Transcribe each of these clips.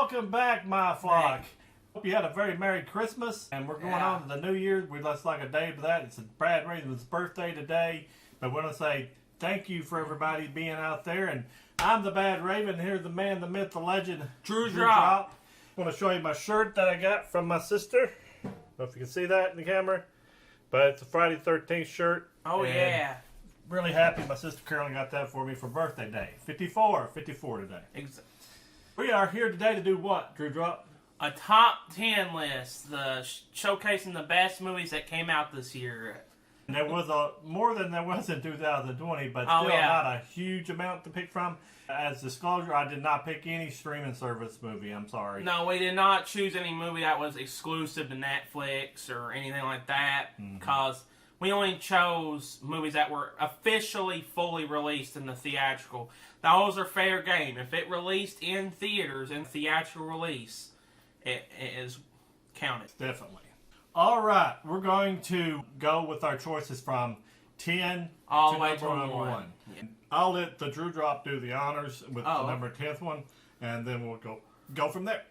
welcome back, my flock. Hope you had a very Merry Christmas, and we're going on to the New Year. We'd just like a day for that. It's Brad Raven's birthday today, but we want to say thank you for everybody being out there. And I'm the Bad Raven. Here's the man, the myth, the legend, Drewdrop. I want to show you my shirt that I got from my sister. I don't know if you can see that in the camera, but it's a Friday 13th shirt. Oh, yeah. Really happy my sister Carolyn got that for me for birthday day. 54 today. Exactly. We are here today to do what, Drewdrop? A top 10 list, showcasing the best movies that came out this year. And there was more than there was in 2020, but still not a huge amount to pick from. As disclosure, I did not pick any streaming service movie. I'm sorry. No, we did not choose any movie that was exclusive to Netflix or anything like that, because we only chose movies that were officially fully released in the theatrical. Those are fair game. If it released in theaters in theatrical release, it is counted. Definitely. All right, we're going to go with our choices from 10 all to the way to number 1. Yeah. I'll let the Drewdrop do the honors with the number 10th one, and then we'll go from there.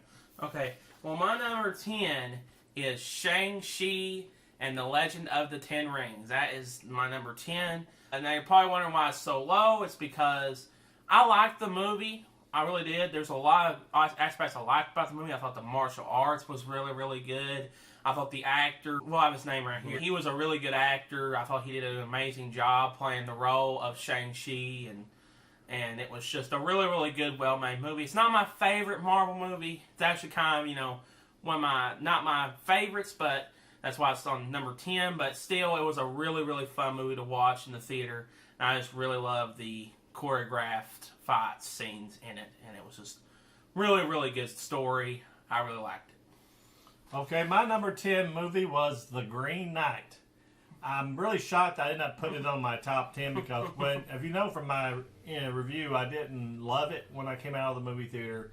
Okay. Well, my number 10 is Shangshi and the Legend of the Ten Rings. That is my number 10. And now you're probably wondering why it's so low. It's because I liked the movie. I really did. There's a lot of aspects I liked about the movie. I thought the martial arts was really, really good. I thought the actor, we'll have his name right here. He was a really good actor. I thought he did an amazing job playing the role of Shang-Chi, and it was just a really, really good, well-made movie. It's not my favorite Marvel movie. It's actually kind of, one of my, not my favorites, but that's why it's on number 10. But still, it was a really, really fun movie to watch in the theater. And I just really loved the choreographed fight scenes in it, and it was just really, really good story. I really liked it. Okay, my number 10 movie was The Green Knight. I'm really shocked I ended up putting it on my top 10 because if you know from my review, I didn't love it when I came out of the movie theater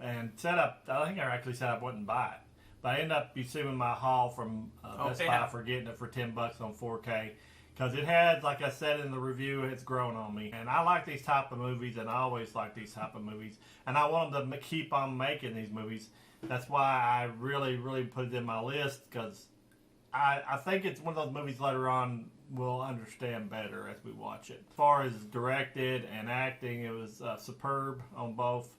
and I think I actually said I wouldn't buy it. But I ended up receiving my haul from Best Buy for getting it for $10 on 4K. Because it had, like I said in the review, it's grown on me. And I like these type of movies, and I always like these type of movies. And I want them to keep on making these movies. That's why I really, really put it in my list, because I think it's one of those movies later on we'll understand better as we watch it. As far as directed and acting, it was superb on both.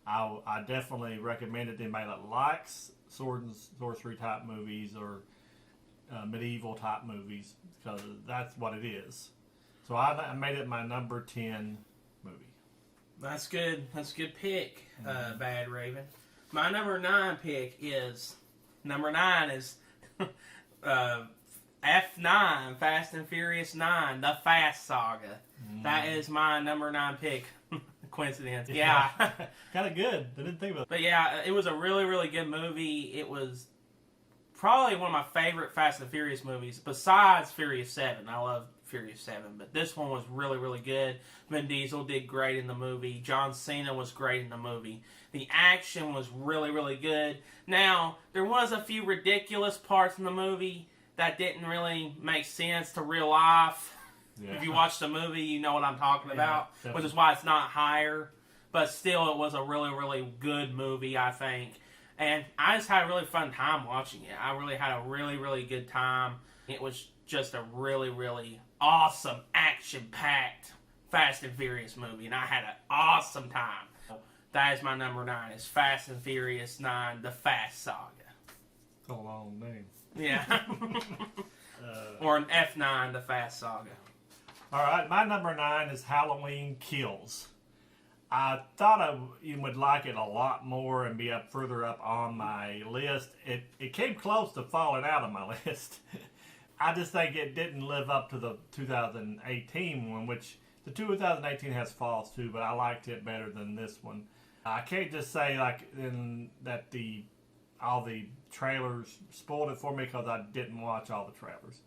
I definitely recommend it to anybody that likes sword and sorcery type movies or medieval type movies, because that's what it is. So I made it my number 10 movie. That's good. That's a good pick, Bad Raven. My number 9 pick is F9, Fast and Furious 9, The Fast Saga. That is my number 9 pick. Coincidence. Yeah. Kind of good. I didn't think about it. But yeah, it was a really, really good movie. It was probably one of my favorite Fast and Furious movies, besides Furious 7. I love Furious 7, but this one was really, really good. Vin Diesel did great in the movie. John Cena was great in the movie. The action was really, really good. Now, there was a few ridiculous parts in the movie that didn't really make sense to real life. Yeah. If you watch the movie, you know what I'm talking about, which is why it's not higher. But still, it was a really, really good movie, I think. And I just had a really fun time watching it. I really had a really, really good time. It was just a really, really awesome, action-packed Fast and Furious movie. And I had an awesome time. That is my number 9. It's Fast and Furious 9, The Fast Saga. It's a long name. Yeah. Or an F9, The Fast Saga. All right, my number 9 is Halloween Kills. I thought you would like it a lot more and be further up on my list. It came close to falling out of my list. I just think it didn't live up to the 2018 one, which the 2018 has flaws too, but I liked it better than this one. I can't just say that all the trailers spoiled it for me because I didn't watch all the trailers.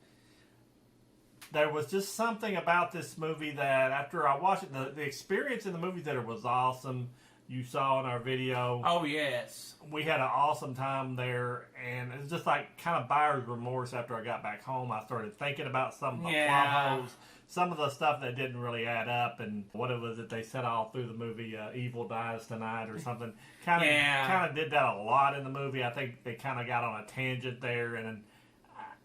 There was just something about this movie that after I watched it, the experience in the movie theater was awesome. You saw in our video. Oh, yes. We had an awesome time there, and it was just like kind of buyer's remorse after I got back home. I started thinking about some plot holes, some of the stuff that didn't really add up, and what it was that they said all through the movie, "Evil dies tonight" or something, kind of did that a lot in the movie. I think they kind of got on a tangent there, and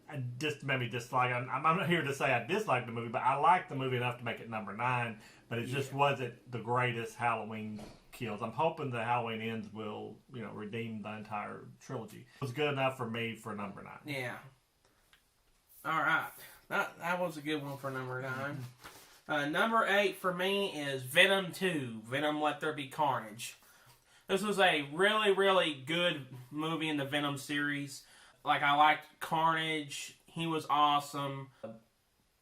I just made me dislike. I'm not here to say I disliked the movie, but I liked the movie enough to make it number 9. But it just wasn't the greatest Halloween kills. I'm hoping the Halloween Ends will, redeem the entire trilogy. It was good enough for me for number 9. Yeah. All right. That was a good one for number 9. Number 8 for me is Venom 2, Venom Let There Be Carnage. This was a really, really good movie in the Venom series. Like, I liked Carnage. He was awesome.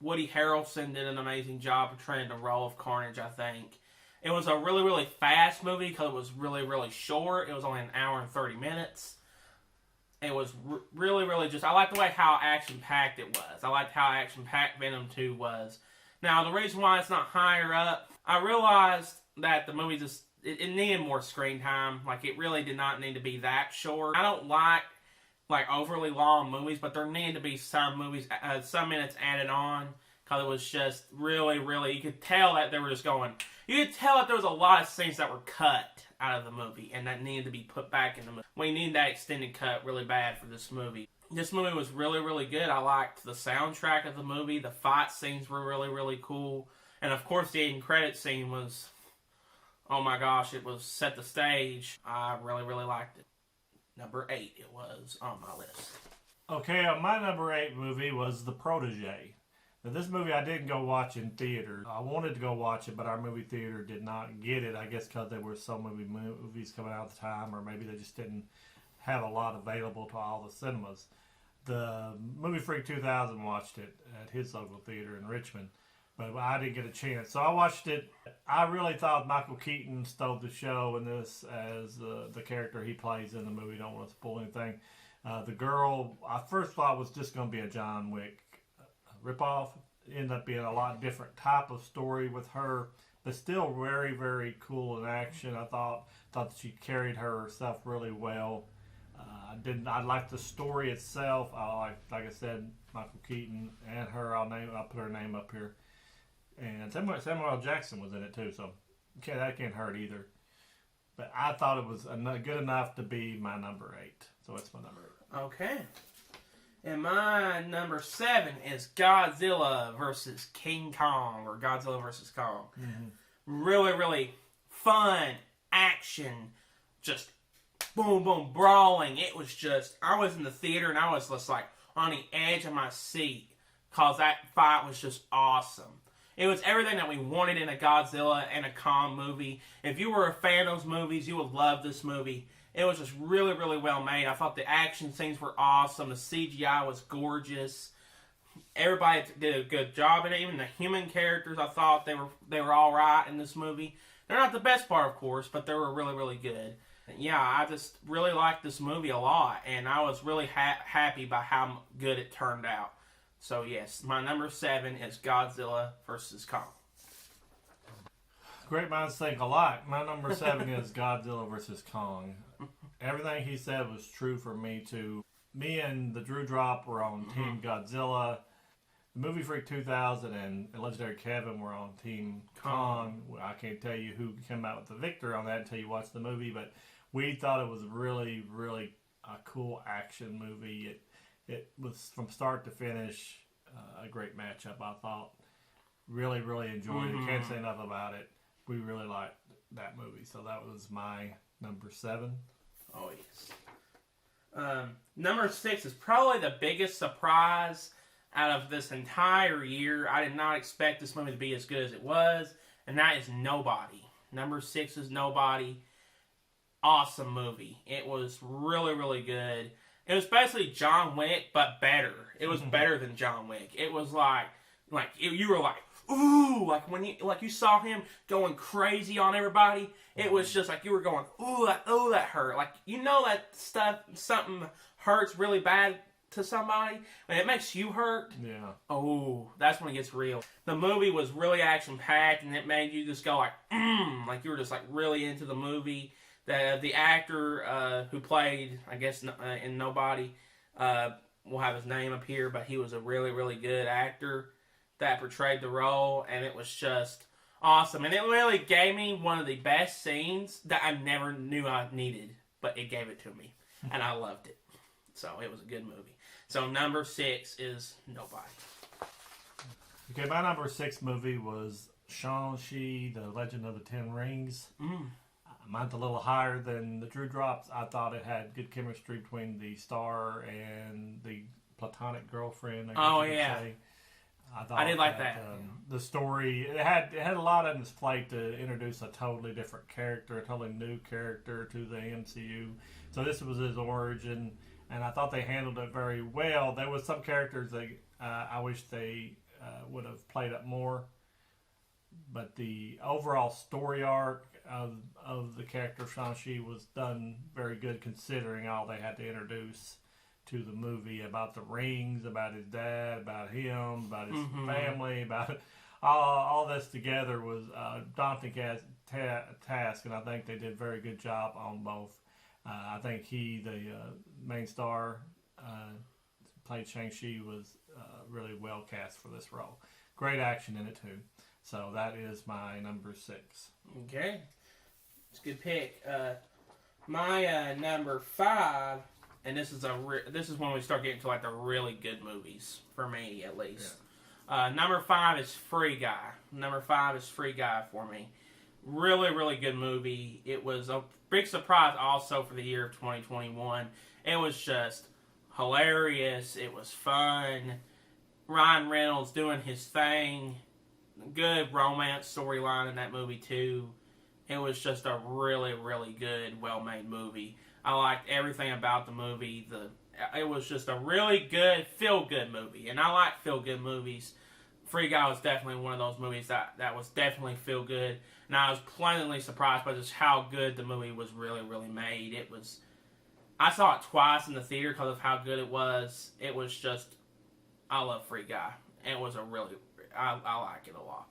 Woody Harrelson did an amazing job portraying the role of Carnage, I think. It was a really, really fast movie because it was really, really short. It was only an hour and 30 minutes. It was really, really just... I liked the way how action-packed it was. I liked how action-packed Venom 2 was. Now, the reason why it's not higher up, I realized that the movie just... It needed more screen time. Like, it really did not need to be that short. I don't like overly long movies, but there needed to be some minutes added on, because it was just really, really, you could tell that they were just going, you could tell that there was a lot of scenes that were cut out of the movie, and that needed to be put back in the movie. We need that extended cut really bad for this movie. This movie was really, really good. I liked the soundtrack of the movie. The fight scenes were really, really cool. And of course, the end credit scene was, oh my gosh, it was set the stage. I really, really liked it. Number 8 it was on my list. Okay, my number 8 movie was The Protege. Now, this movie I didn't go watch in theater. I wanted to go watch it, but our movie theater did not get it. I guess because there were so many movies coming out at the time, or maybe they just didn't have a lot available to all the cinemas. The Movie Freak 2000 watched it at his local theater in Richmond, but I didn't get a chance. So I watched it. I really thought Michael Keaton stole the show in this as the character he plays in the movie. Don't want to spoil anything. The girl, I first thought was just going to be a John Wick ripoff. It ended up being a lot different type of story with her, but still very, very cool in action. I thought that she carried herself really well. I liked the story itself. I like I said, Michael Keaton and her. I'll put her name up here. And Samuel L. Jackson was in it too, so that can't hurt either. But I thought it was good enough to be my number 8. So it's my number 8. Okay. And my number 7 is Godzilla versus King Kong, or Godzilla versus Kong. Mm-hmm. Really, really fun action, just boom, boom, brawling. It was just, I was in the theater and I was just like on the edge of my seat because that fight was just awesome. It was everything that we wanted in a Godzilla and a Kong movie. If you were a fan of those movies, you would love this movie. It was just really, really well made. I thought the action scenes were awesome. The CGI was gorgeous. Everybody did a good job in it. Even the human characters, I thought they were all right in this movie. They're not the best part, of course, but they were really, really good. Yeah, I just really liked this movie a lot, and I was really happy by how good it turned out. So yes, my number 7 is Godzilla versus Kong. Great minds think alike. My number 7 is Godzilla versus Kong. Everything he said was true for me too. Me and the Drewdrop were on Team Godzilla. The Movie Freak 2000 and Legendary Kevin were on Team Kong. I can't tell you who came out with the victor on that until you watch the movie, but we thought it was really, really a cool action movie. It was from start to finish a great matchup, I thought. Really, really enjoyed it. Can't say enough about it. We really liked that movie. So that was my number 7. Oh, yes. Number 6 is probably the biggest surprise out of this entire year. I did not expect this movie to be as good as it was, and that is Nobody. Number 6 is Nobody. Awesome movie. It was really, really good. It was basically John Wick, but better. It was better than John Wick. It was you were like, ooh, when you saw him going crazy on everybody. It was just like you were going, ooh, that hurt. Like, something hurts really bad to somebody, and it makes you hurt. Yeah. Oh, that's when it gets real. The movie was really action packed, and it made you just go like you were just like really into the movie. The actor who played, I guess, in Nobody, we'll have his name up here, but he was a really, really good actor. that portrayed the role, and it was just awesome. And it really gave me one of the best scenes that I never knew I needed, but it gave it to me, and I loved it. So it was a good movie. So number 6 is Nobody. Okay, my number 6 movie was Shangshi, The Legend of the Ten Rings. Mine's a little higher than the Drewdrops. I thought it had good chemistry between the star and the platonic girlfriend. I say. I did like that. The story it had a lot on its plate to introduce a totally different character, a totally new character to the MCU. So this was his origin, and I thought they handled it very well. There was some characters that I wish they would have played up more, but the overall story arc of the character Shang-Chi was done very good, considering all they had to introduce to the movie about the rings, about his dad, about him, about his family, about all this together was a daunting task, and I think they did a very good job on both. I think the main star, played Shang-Chi, was really well cast for this role. Great action in it too. So that is my number 6. Okay, it's a good pick. My number 5, and this is when we start getting to like the really good movies for me, at least. Yeah. Number 5 is Free Guy. Number 5 is Free Guy for me. Really, really good movie. It was a big surprise also for the year of 2021. It was just hilarious. It was fun. Ryan Reynolds doing his thing. Good romance storyline in that movie too. It was just a really, really good, well-made movie. I liked everything about the movie. It was just a really good, feel-good movie, and I like feel-good movies. Free Guy was definitely one of those movies that was definitely feel-good, and I was pleasantly surprised by just how good the movie was really, really made. I saw it twice in the theater because of how good it was. It was just, I love Free Guy. It was I like it a lot.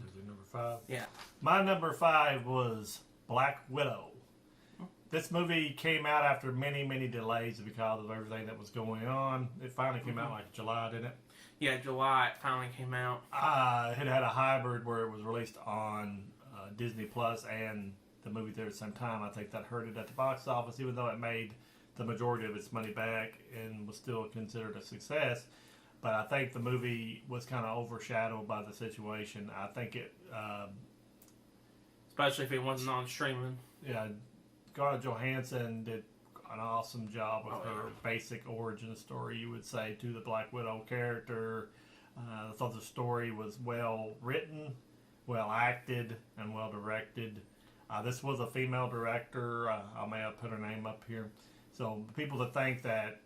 Is it number 5? Yeah. My number 5 was Black Widow. This movie came out after many, many delays because of everything that was going on. It finally came out like July, didn't it? Yeah, July it finally came out. It had a hybrid where it was released on Disney Plus and the movie theater at the same time. I think that hurt it at the box office, even though it made the majority of its money back and was still considered a success. But I think the movie was kind of overshadowed by the situation. I think it... especially if it wasn't on streaming. Yeah, Scarlett Johansson did an awesome job with her basic origin story, you would say, to the Black Widow character. I thought the story was well written, well acted, and well directed. This was a female director. I may have put her name up here. So people that think that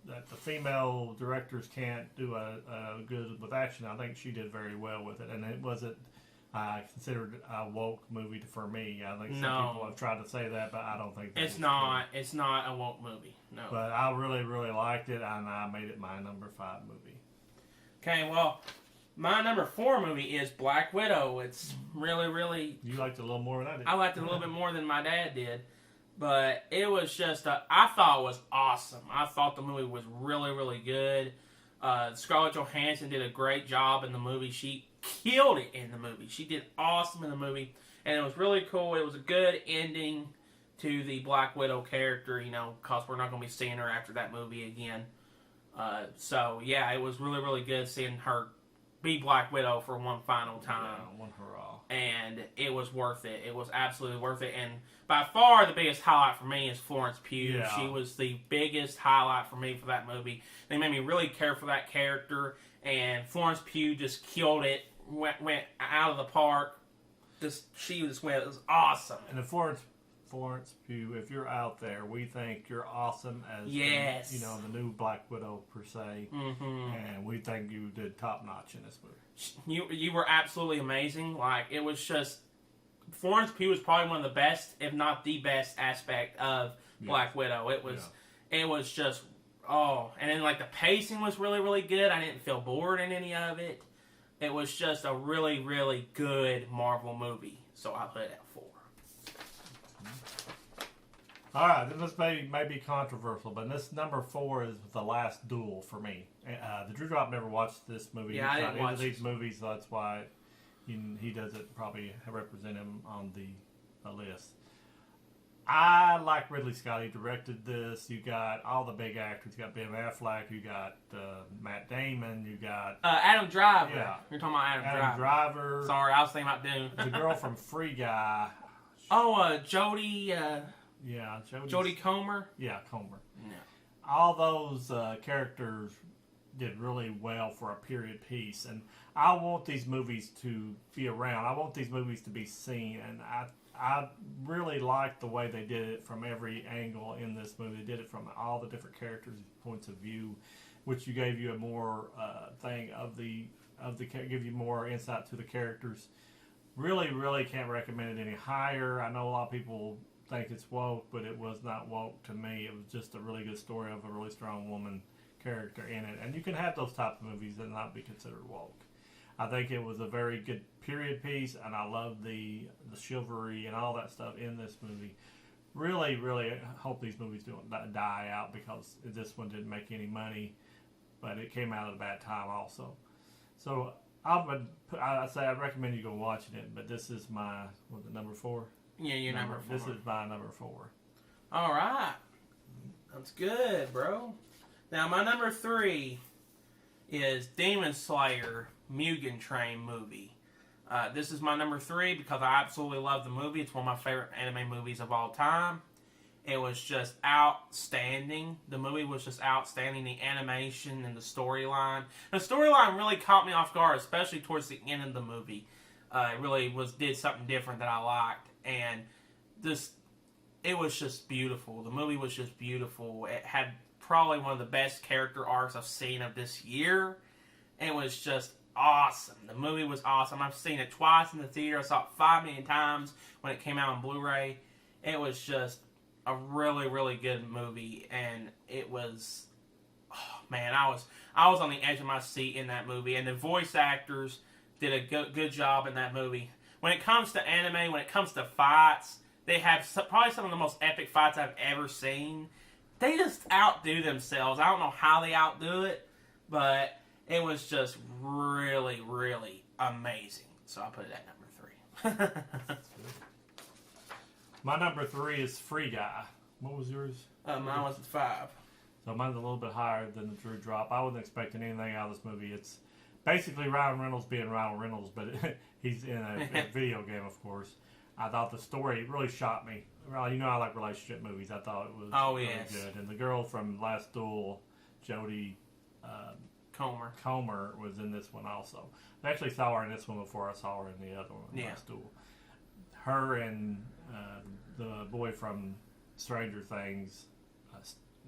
the female directors can't do a good with action, I think she did very well with it. And it wasn't considered a woke movie for me. I think some people have tried to say that, but I don't think it's not. True. It's not a woke movie. No. But I really, really liked it, and I made it my number 5 movie. Okay, well, my number 4 movie is Black Widow. It's really, really... You liked it a little more than I did. I liked it a little bit more than my dad did. But it was just, I thought it was awesome. I thought the movie was really, really good. Scarlett Johansson did a great job in the movie. She killed it in the movie. She did awesome in the movie. And it was really cool. It was a good ending to the Black Widow character, because we're not going to be seeing her after that movie again. So, yeah, it was really, really good seeing her be Black Widow for one final time. Yeah, one hurrah. And it was worth it. It was absolutely worth it. And by far the biggest highlight for me is Florence Pugh. Yeah. She was the biggest highlight for me for that movie. They made me really care for that character. And Florence Pugh just killed it. Went out of the park. She just went. It was awesome. And Florence Pugh, if you're out there, we think you're awesome as the new Black Widow per se, and we think you did top notch in this movie. You were absolutely amazing. Like, it was just, Florence Pugh was probably one of the best, if not the best aspect of Black Widow. It was just and then like the pacing was really, really good. I didn't feel bored in any of it. It was just a really, really good Marvel movie. So I put it at 4. All right, this may be controversial, but this number 4 is The Last Duel for me. The Drewdrop never watched this movie. Yeah, I didn't watch these movies, so that's why he doesn't probably represent him on the list. I like Ridley Scott. He directed this. You got all the big actors. You got Ben Affleck. You got Matt Damon. You got Adam Driver. Yeah. You're talking about Adam Driver. Sorry, I was thinking about Dune. The girl from Free Guy. Jodie. Yeah, Jodie Comer. Yeah, Comer. No. All those characters did really well for a period piece, and I want these movies to be around. I want these movies to be seen, and I really liked the way they did it from every angle in this movie. They did it from all the different characters' points of view, which gave you a more give you more insight to the characters. Really, really can't recommend it any higher. I know a lot of people think it's woke, but it was not woke to me. It was just a really good story of a really strong woman character in it, and you can have those types of movies and not be considered woke. I think it was a very good period piece, and I love the chivalry and all that stuff in this movie. Really, really hope these movies don't die out, because this one didn't make any money, but it came out at a bad time also. So I'd say I'd recommend you go watching it, but this is my number 4. Yeah, you're number 4. This is my number 4. All right, that's good, bro. Now my number 3 is Demon Slayer Mugen Train movie. This is my number 3 because I absolutely love the movie. It's one of my favorite anime movies of all time. It was just outstanding. The movie was just outstanding. The animation and the storyline. The storyline really caught me off guard, especially towards the end of the movie. It really did something different that I liked, and it was just beautiful. The movie was just beautiful. It had probably one of the best character arcs I've seen of this year. It was just awesome. The movie was awesome. I've seen it twice in the theater. I saw it 5 million times when it came out on Blu-ray. It was just a really, really good movie, and it was, oh man, I was on the edge of my seat in that movie, and the voice actors did a good job in that movie. When it comes to anime, when it comes to fights, they have probably some of the most epic fights I've ever seen. They just outdo themselves. I don't know how they outdo it, but it was just really, really amazing. So I put it at number 3. My number 3 is Free Guy. What was yours? Mine was at 5. So mine's a little bit higher than the Drewdrop. I wasn't expecting anything out of this movie. It's basically Ryan Reynolds being Ryan Reynolds, but he's in a video game, of course. I thought the story really shocked me. Well, you know I like relationship movies. I thought it was really good. And the girl from Last Duel, Jodie Comer, was in this one also. I actually saw her in this one before I saw her in the other one, Last Duel. Her and the boy from Stranger Things,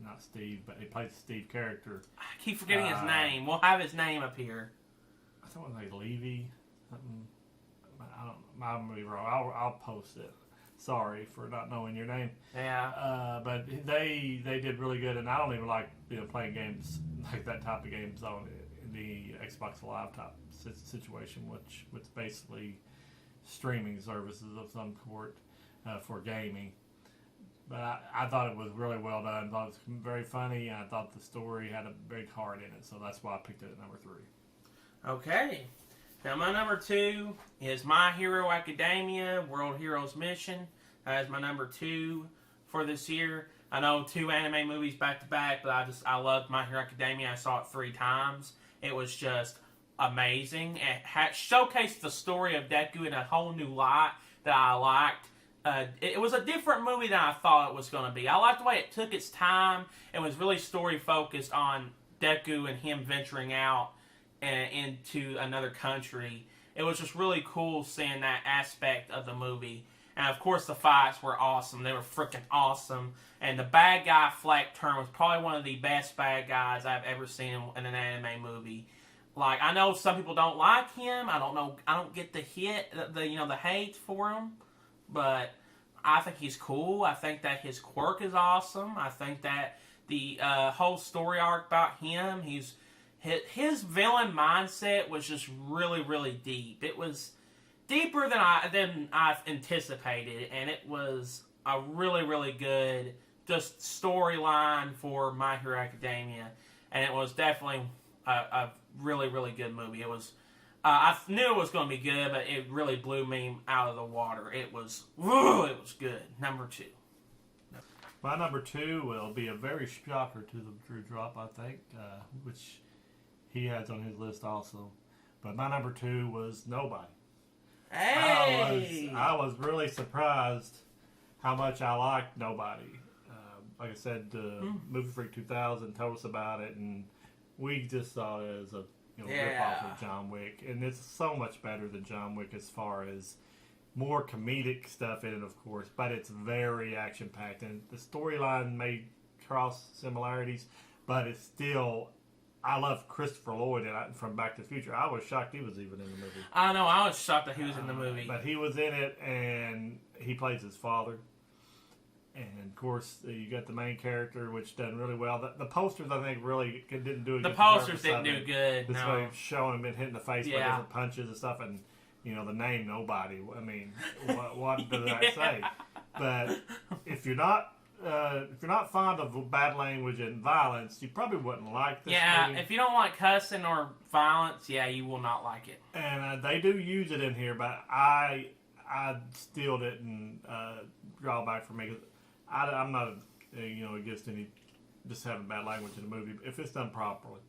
not Steve, but he plays Steve character. I keep forgetting his name. We'll have his name up here. I thought it was like Levy. I might be wrong. I'll post it. Sorry for not knowing your name. Yeah. But they did really good, and I don't even like playing games like that type of games on the Xbox Live type situation, which basically streaming services of some sort for gaming. But I thought it was really well done. I thought it was very funny, and I thought the story had a big heart in it, so that's why I picked it at number 3. Okay. Now my number 2 is My Hero Academia World Heroes Mission. That is my number 2 for this year. I know 2 anime movies back to back, but I loved My Hero Academia. I saw it 3 times. It was just amazing. It showcased the story of Deku in a whole new light that I liked. It was a different movie than I thought it was going to be. I liked the way it took its time. It was really story focused on Deku and him venturing out into another country. It was just really cool seeing that aspect of the movie. And of course the fights were awesome. They were freaking awesome. And the bad guy Flack Turn was probably one of the best bad guys I've ever seen in an anime movie. Like, I know some people don't like him. I don't get the hate for him. But I think he's cool. I think that his quirk is awesome. I think that the whole story arc about him, his villain mindset was just really, really deep. It was deeper than I've anticipated, and it was a really, really good just storyline for My Hero Academia, and it was definitely a really, really good movie. It was. I knew it was going to be good, but it really blew me out of the water. It was good. Number 2. My number 2 will be a very shocker to the Drewdrop, I think, which he has on his list also. But my number 2 was Nobody. Hey! I was really surprised how much I liked Nobody. Like I said, Movie Freak 2000 told us about it, and we just saw it as a rip-off of John Wick. And it's so much better than John Wick as far as more comedic stuff in it, of course, but it's very action-packed. And the storyline may cross similarities, but it's still... I love Christopher Lloyd from Back to the Future. I was shocked he was even in the movie. I know, I was shocked that he was in the movie. But he was in it, and he plays his father. And, of course, you got the main character, which done really well. The posters, I think, really didn't do it. The posters didn't do good, This no. way, showing him being hit in the face by different punches and stuff, and, the name Nobody. I mean, what does that say? But if you're not fond of bad language and violence, you probably wouldn't like this movie. If you don't like cussing or violence, you will not like it. And they do use it in here, but I still didn't draw back from me. 'Cause I'm not against any just having bad language in a movie if it's done properly,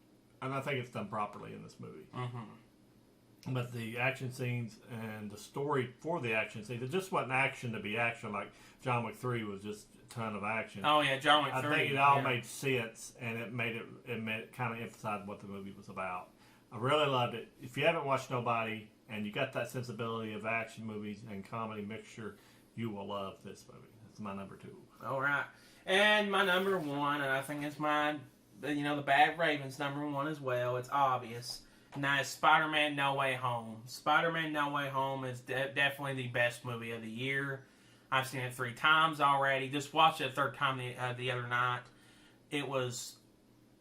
and I think it's done properly in this movie. Mm-hmm. But the action scenes and the story for the action scenes, it just wasn't action to be action. Like John Wick 3 was just a ton of action. Oh yeah, John Wick 3. I think it all made sense, and it kind of emphasized what the movie was about. I really loved it. If you haven't watched Nobody and you got that sensibility of action movies and comedy mixture, you will love this movie. That's my number 2. All right, and my number 1, and I think it's mine. The Bad Ravens number 1 as well. It's obvious. And that is Spider-Man No Way Home. Spider-Man No Way Home is definitely the best movie of the year. I've seen it 3 times already. Just watched it a third time the other night. It was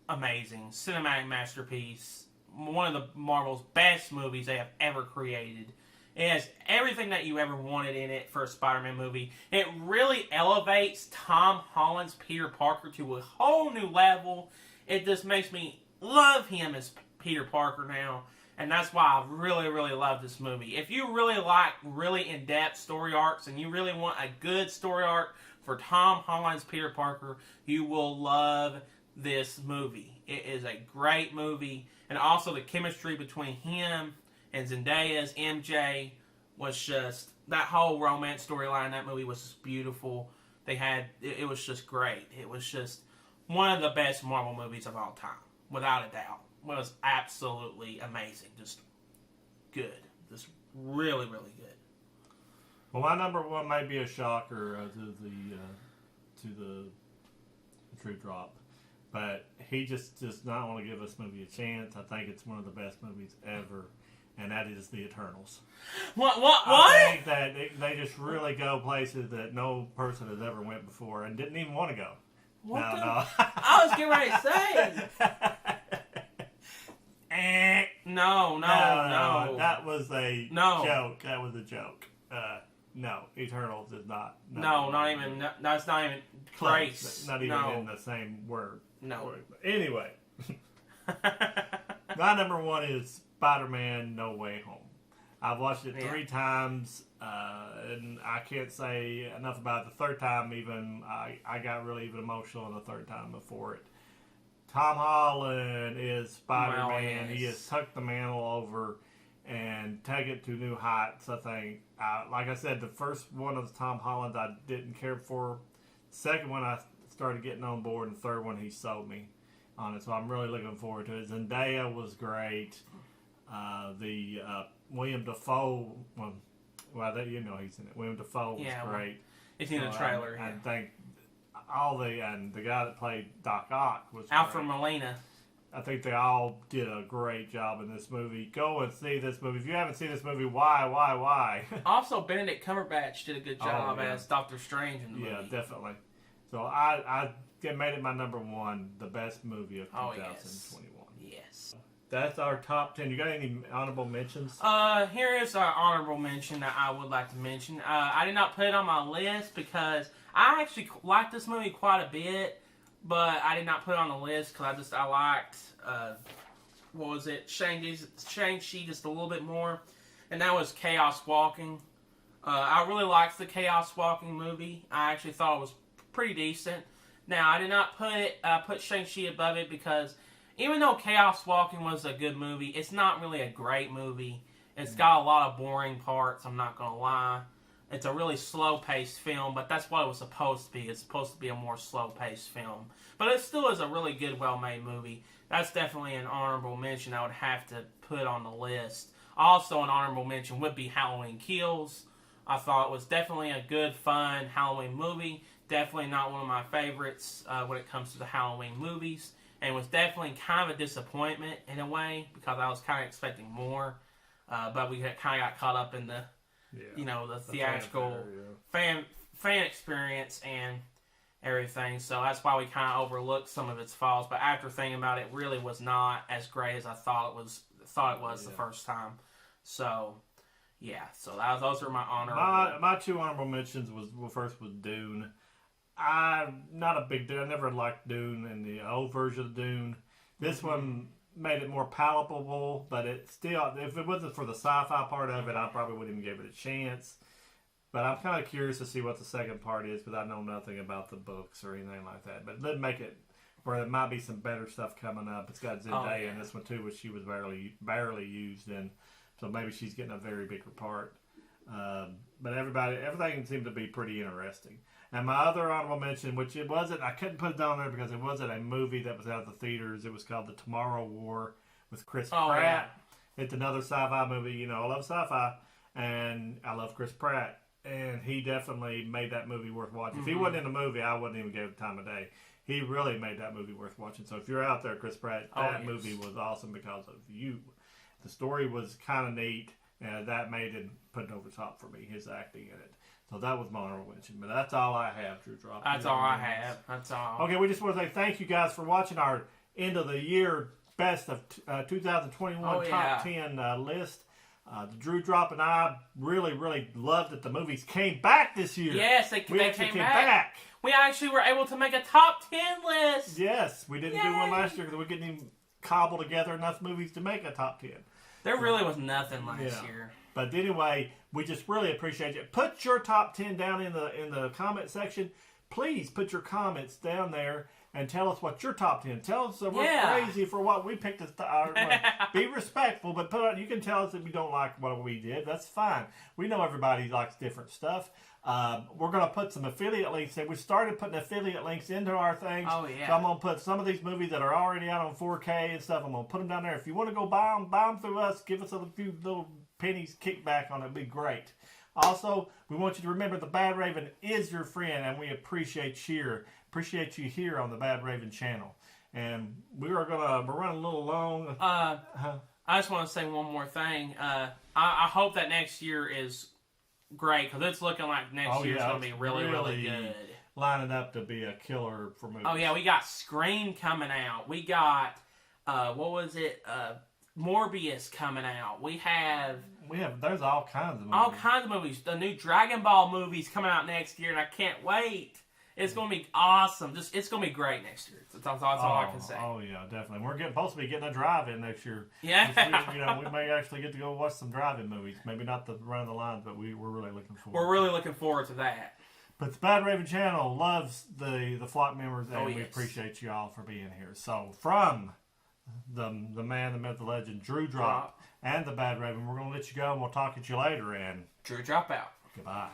amazing. Cinematic masterpiece. One of the Marvel's best movies they have ever created. It has everything that you ever wanted in it for a Spider-Man movie. It really elevates Tom Holland's Peter Parker to a whole new level. It just makes me love him as Peter Parker now. And that's why I really, really love this movie. If you really like really in-depth story arcs and you really want a good story arc for Tom Holland's Peter Parker, you will love this movie. It is a great movie. And also the chemistry between him and Zendaya's MJ was just... That whole romance storyline in that movie was just beautiful. It was just great. It was just one of the best Marvel movies of all time. Without a doubt. It was absolutely amazing. Just good. Just really, really good. Well, my number 1 might be a shocker to the Drewdrop, but he just does not want to give this movie a chance. I think it's one of the best movies ever, and that is The Eternals. What? I think that they just really go places that no person has ever went before and didn't even want to go. What no. I was getting ready to say. No. That was a joke. That was a joke. No, Eternals is not. Not even. That's not even close. Not even in the same word. No. Anyway, my number 1 is Spider-Man No Way Home. I've watched it 3 times, and I can't say enough about it. The third time, even I got really even emotional on the third time before it. Tom Holland is Spider-Man. Well, yes. He has tucked the mantle over and taken it to new heights, I think. Like I said, the first one of Tom Holland I didn't care for. The second one I started getting on board, and the third one he sold me on it. So I'm really looking forward to it. Zendaya was great. The William Dafoe, he's in it. William Dafoe was great. It's in the trailer. I think and the guy that played Doc Ock was Alfred great. Molina. I think they all did a great job in this movie. Go and see this movie. If you haven't seen this movie, why? Also, Benedict Cumberbatch did a good job as Doctor Strange in the movie. Yeah, definitely. So I made it my number 1, the best movie of 2021. Yes. That's our top 10. You got any honorable mentions? Here is our honorable mention that I would like to mention. I did not put it on my list because I actually liked this movie quite a bit, but I did not put it on the list because I liked, what was it, Shangshi just a little bit more, and that was Chaos Walking. I really liked the Chaos Walking movie. I actually thought it was pretty decent. Now, I did not put Shang-Chi above it because even though Chaos Walking was a good movie, it's not really a great movie. It's got a lot of boring parts, I'm not going to lie. It's a really slow-paced film, but that's what it was supposed to be. It's supposed to be a more slow-paced film. But it still is a really good, well-made movie. That's definitely an honorable mention I would have to put on the list. Also, an honorable mention would be Halloween Kills. I thought it was definitely a good, fun Halloween movie. Definitely not one of my favorites when it comes to the Halloween movies. And was definitely kind of a disappointment in a way because I was kind of expecting more. But we kind of got caught up in the, the theatrical fan experience and everything. So that's why we kind of overlooked some of its flaws. But after thinking about it, it really was not as great as I thought it was the first time. So... yeah, so those are my honorable. My two honorable mentions was Dune. I'm not a big Dune. I never liked Dune and the old version of Dune. This one made it more palatable, but it still, if it wasn't for the sci-fi part of it, I probably wouldn't even give it a chance. But I'm kind of curious to see what the second part is, because I know nothing about the books or anything like that. But let make it where there might be some better stuff coming up. It's got Zendaya in this one too, which she was barely used in. So maybe she's getting a very bigger part. But everything seemed to be pretty interesting. And my other honorable mention, which it wasn't, I couldn't put it down there because it wasn't a movie that was out of the theaters. It was called The Tomorrow War with Chris Pratt. Yeah. It's another sci-fi movie. I love sci-fi. And I love Chris Pratt. And he definitely made that movie worth watching. If he wasn't in the movie, I wouldn't even give it the time of day. He really made that movie worth watching. So if you're out there, Chris Pratt, that movie was awesome because of you. The story was kind of neat, and that made it put it over the top for me, his acting in it. So that was my honorable mention. But that's all I have, Drewdrop. That's all I have. That's all. Okay, we just want to say thank you guys for watching our end of the year best of 2021 top 10 list. The Drewdrop and I really, really loved that the movies came back this year. Yes, they came back. We actually were able to make a top 10 list. Yes, we didn't do one last year because we couldn't even cobble together enough movies to make a top 10. There really was nothing last year. But anyway, we just really appreciate you. Put your top 10 down in the comment section. Please put your comments down there and tell us what your top 10. Tell us that we're crazy for what we picked. Be respectful, but you can tell us if you don't like what we did. That's fine. We know everybody likes different stuff. We're going to put some affiliate links in. We started putting affiliate links into our things. Oh, yeah. So I'm going to put some of these movies that are already out on 4K and stuff. I'm going to put them down there. If you want to go buy them through us. Give us a few little pennies kickback on it. It'd be great. Also, we want you to remember the Bad Raven is your friend, and we appreciate you here on the Bad Raven channel. And we're running a little long. I just want to say one more thing. I hope that next year is great, because it's looking like next year's going to be really, really good. Lining up to be a killer for movies. Oh, yeah, we got Scream coming out. We got, Morbius coming out. There's all kinds of movies. All kinds of movies. The new Dragon Ball movie's coming out next year, and I can't wait. It's going to be awesome. It's going to be great next year. That's all I can say. Oh, yeah, definitely. We're supposed to be getting a drive-in next year. Yeah. We may actually get to go watch some drive-in movies. Maybe not the Run the Lines, but we're really looking forward. We're really looking forward to that. But the Bad Raven channel loves the flock members, and we appreciate you all for being here. So from the man, the myth, the legend, Drewdrop, and the Bad Raven, we're going to let you go, and we'll talk to you later. And Drewdrop out. Goodbye.